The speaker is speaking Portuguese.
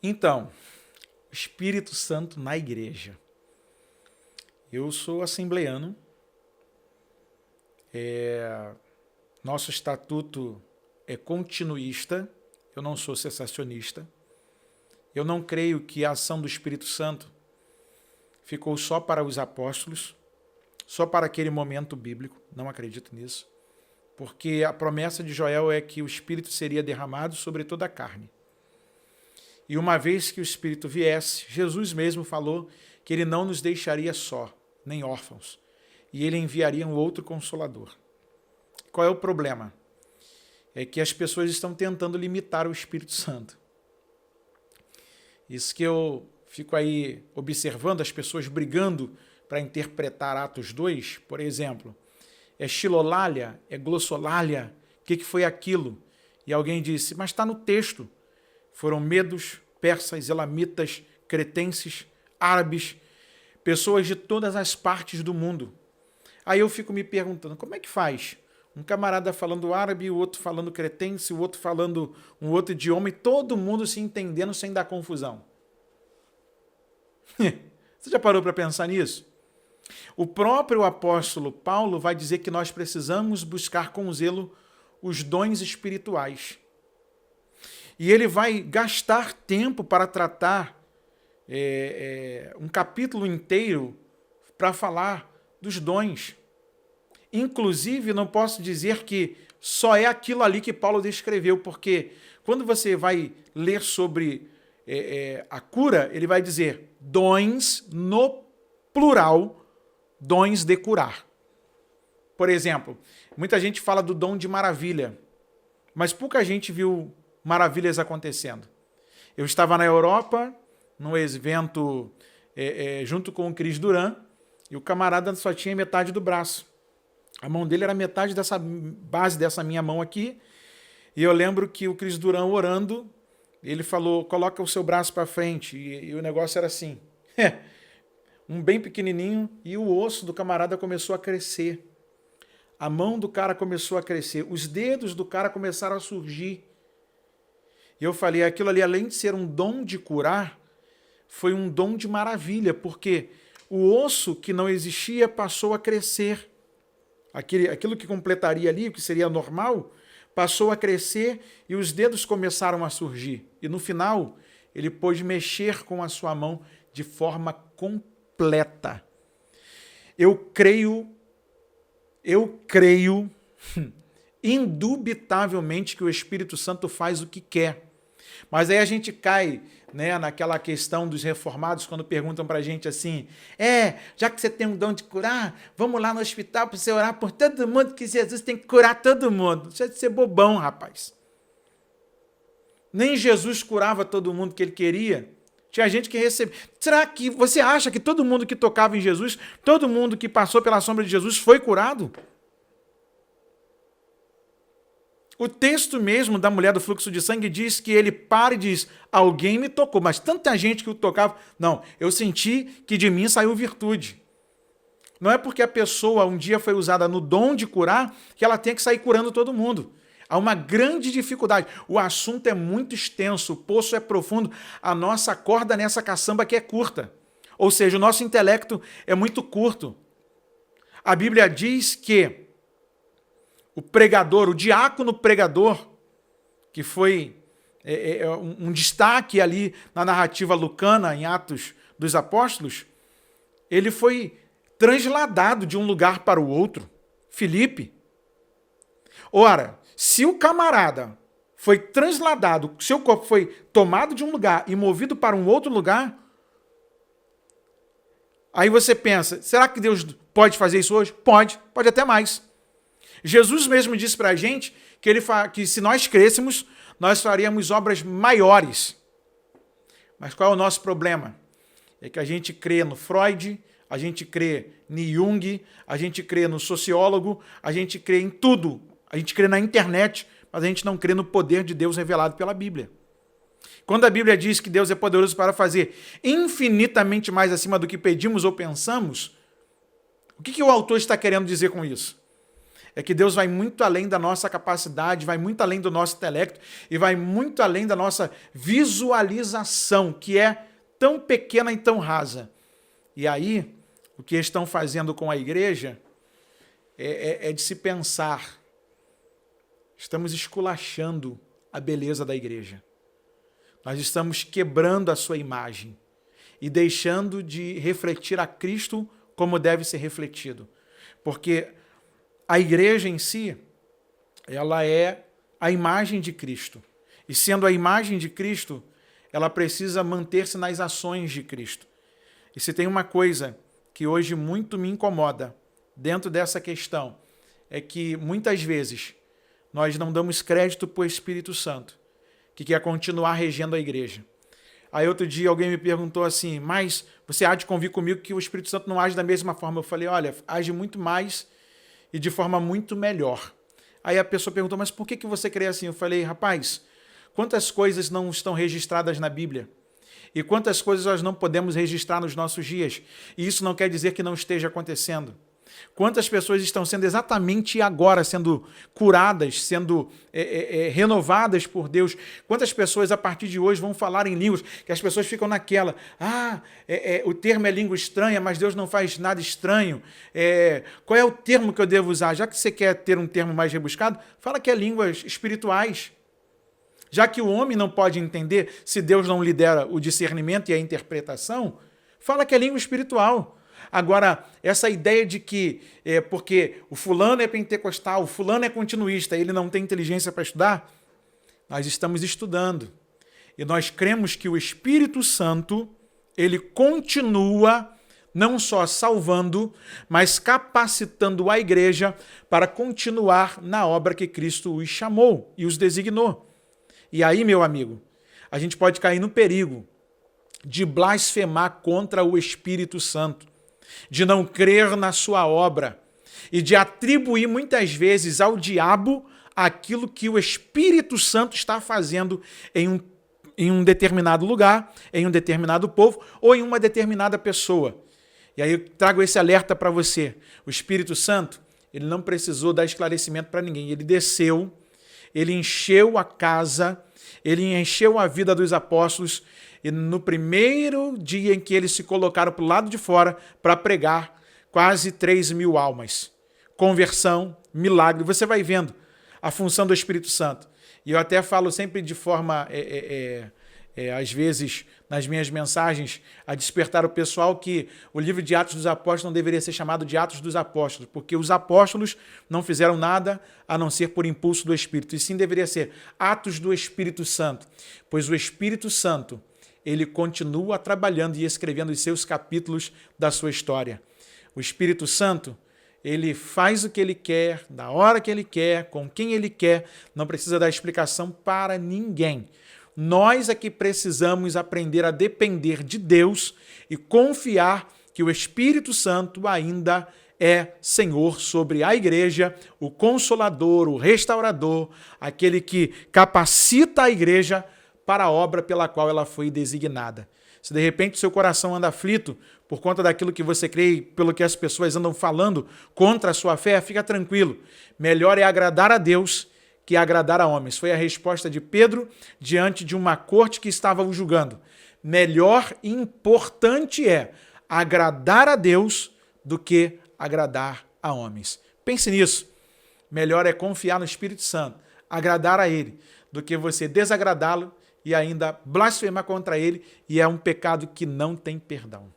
Então, Espírito Santo na igreja. Eu sou assembleano. Nosso estatuto é continuista. Eu não sou cessacionista. Eu não creio que a ação do Espírito Santo ficou só para os apóstolos, só para aquele momento bíblico. Não acredito nisso. Porque a promessa de Joel é que o Espírito seria derramado sobre toda a carne. E uma vez que o Espírito viesse, Jesus mesmo falou que ele não nos deixaria só, nem órfãos. E ele enviaria um outro Consolador. Qual é o problema? É que as pessoas estão tentando limitar o Espírito Santo. Isso que eu fico aí observando, as pessoas brigando para interpretar Atos 2, por exemplo. É xilolalia? É glossolalia? O que foi aquilo? E alguém disse, mas está no texto. Foram medos, persas, elamitas, cretenses, árabes, pessoas de todas as partes do mundo. Aí eu fico me perguntando, como é que faz? Um camarada falando árabe, o outro falando cretense, o outro falando um outro idioma e todo mundo se entendendo sem dar confusão. Você já parou para pensar nisso? O próprio apóstolo Paulo vai dizer que nós precisamos buscar com zelo os dons espirituais. E ele vai gastar tempo para tratar um capítulo inteiro para falar dos dons. Inclusive, não posso dizer que só é aquilo ali que Paulo descreveu, porque quando você vai ler sobre a cura, ele vai dizer dons no plural, dons de curar. Por exemplo, muita gente fala do dom de maravilha, mas pouca gente viu maravilhas acontecendo. Eu estava na Europa, num evento junto com o Cris Duran, e o camarada só tinha metade do braço. A mão dele era metade dessa base dessa minha mão aqui, e eu lembro que o Cris Duran orando, ele falou, coloca o seu braço para frente, e o negócio era assim, um bem pequenininho, e o osso do camarada começou a crescer. A mão do cara começou a crescer, os dedos do cara começaram a surgir. E eu falei, aquilo ali, além de ser um dom de curar, foi um dom de maravilha, porque o osso que não existia passou a crescer. Aquilo que completaria ali, o que seria normal, passou a crescer e os dedos começaram a surgir. E no final, ele pôde mexer com a sua mão de forma completa. Eu creio indubitavelmente que o Espírito Santo faz o que quer. Mas aí a gente cai, né, naquela questão dos reformados, quando perguntam para a gente assim, já que você tem um dom de curar, vamos lá no hospital para você orar por todo mundo, que Jesus tem que curar todo mundo. Deixa de ser bobão, rapaz. Nem Jesus curava todo mundo que ele queria. Tinha gente que recebia. Será que você acha que todo mundo que tocava em Jesus, todo mundo que passou pela sombra de Jesus foi curado? O texto mesmo da mulher do fluxo de sangue diz que ele para e diz, alguém me tocou, mas tanta gente que o tocava. Não, eu senti que de mim saiu virtude. Não é porque a pessoa um dia foi usada no dom de curar que ela tem que sair curando todo mundo. Há uma grande dificuldade. O assunto é muito extenso, o poço é profundo, a nossa corda nessa caçamba que é curta. Ou seja, o nosso intelecto é muito curto. A Bíblia diz que o pregador, o diácono pregador, que foi um destaque ali na narrativa lucana, em Atos dos Apóstolos, ele foi transladado de um lugar para o outro. Filipe. Ora, se o camarada foi transladado, seu corpo foi tomado de um lugar e movido para um outro lugar, aí você pensa, será que Deus pode fazer isso hoje? Pode até mais. Jesus mesmo disse para a gente que se nós crêssemos, nós faríamos obras maiores. Mas qual é o nosso problema? É que a gente crê no Freud, a gente crê em Jung, a gente crê no sociólogo, a gente crê em tudo. A gente crê na internet, mas a gente não crê no poder de Deus revelado pela Bíblia. Quando a Bíblia diz que Deus é poderoso para fazer infinitamente mais acima do que pedimos ou pensamos, o que o autor está querendo dizer com isso? é que Deus vai muito além da nossa capacidade, vai muito além do nosso intelecto e vai muito além da nossa visualização, que é tão pequena e tão rasa. E aí, o que estão fazendo com a igreja é de se pensar. Estamos esculachando a beleza da igreja. Nós estamos quebrando a sua imagem e deixando de refletir a Cristo como deve ser refletido. Porque a igreja em si, ela é a imagem de Cristo. E sendo a imagem de Cristo, ela precisa manter-se nas ações de Cristo. E se tem uma coisa que hoje muito me incomoda dentro dessa questão, é que muitas vezes nós não damos crédito para o Espírito Santo, que quer continuar regendo a igreja. Aí outro dia alguém me perguntou assim, mas você há de convir comigo que o Espírito Santo não age da mesma forma? Eu falei, olha, age muito mais e de forma muito melhor. Aí a pessoa perguntou, mas por que você crê assim? Eu falei, rapaz, quantas coisas não estão registradas na Bíblia? E quantas coisas nós não podemos registrar nos nossos dias? E isso não quer dizer que não esteja acontecendo. Quantas pessoas estão sendo exatamente agora, sendo curadas, sendo renovadas por Deus? Quantas pessoas a partir de hoje vão falar em línguas, que as pessoas ficam naquela, o termo é língua estranha, mas Deus não faz nada estranho. Qual é o termo que eu devo usar? Já que você quer ter um termo mais rebuscado, fala que é línguas espirituais. Já que o homem não pode entender, se Deus não lhe der o discernimento e a interpretação, fala que é língua espiritual. Agora, essa ideia de que porque o fulano é pentecostal, o fulano é continuista, ele não tem inteligência para estudar, nós estamos estudando. E nós cremos que o Espírito Santo, ele continua não só salvando, mas capacitando a igreja para continuar na obra que Cristo os chamou e os designou. E aí, meu amigo, a gente pode cair no perigo de blasfemar contra o Espírito Santo, de não crer na sua obra e de atribuir muitas vezes ao diabo aquilo que o Espírito Santo está fazendo em um determinado lugar, em um determinado povo ou em uma determinada pessoa. E aí eu trago esse alerta para você. O Espírito Santo, ele não precisou dar esclarecimento para ninguém. Ele desceu, ele encheu a casa, ele encheu a vida dos apóstolos. E no primeiro dia em que eles se colocaram para o lado de fora para pregar, quase 3.000 almas. Conversão, milagre. Você vai vendo a função do Espírito Santo. E eu até falo sempre de forma, às vezes, nas minhas mensagens, a despertar o pessoal que o livro de Atos dos Apóstolos não deveria ser chamado de Atos dos Apóstolos, porque os apóstolos não fizeram nada a não ser por impulso do Espírito. E sim deveria ser Atos do Espírito Santo, pois o Espírito Santo, ele continua trabalhando e escrevendo os seus capítulos da sua história. O Espírito Santo, ele faz o que ele quer, da hora que ele quer, com quem ele quer, não precisa dar explicação para ninguém. Nós é que precisamos aprender a depender de Deus e confiar que o Espírito Santo ainda é Senhor sobre a igreja, o Consolador, o Restaurador, aquele que capacita a igreja para a obra pela qual ela foi designada. Se de repente seu coração anda aflito por conta daquilo que você crê e pelo que as pessoas andam falando contra a sua fé, fica tranquilo. Melhor é agradar a Deus que agradar a homens. Foi a resposta de Pedro diante de uma corte que estava o julgando. Melhor e importante é agradar a Deus do que agradar a homens. Pense nisso. Melhor é confiar no Espírito Santo, agradar a Ele, do que você desagradá-lo e ainda blasfemar contra ele, e é um pecado que não tem perdão.